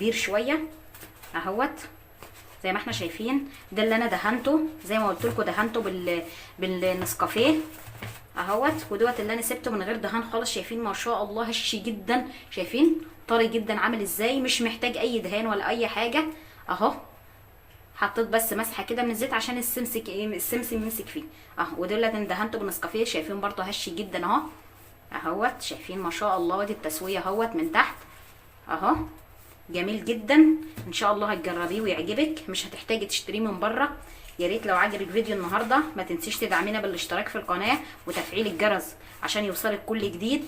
كبير شويه اهوت. زي ما احنا شايفين ده اللي انا دهنته، زي ما قلت لكم دهنته بالنسكافيه اهوت. ودوت اللي انا سبته من غير دهان خالص. شايفين ما شاء الله هش جدا، شايفين طري جدا عامل ازاي، مش محتاج اي دهان ولا اي حاجه اهو. حطيت بس مسحه كده من الزيت عشان السمسم يمسك فيه اهو. ودول اللي دهنته بالنسكافيه شايفين برضو هش جدا اهو اهوت. شايفين ما شاء الله دي التسويه اهوت من تحت اهو. جميل جدا، ان شاء الله هتجربيه ويعجبك، مش هتحتاجي تشتريه من بره. يا ريت لو عجبك فيديو النهارده ما تنسيش تدعمينا بالاشتراك في القناه وتفعيل الجرس عشان يوصلك كل جديد.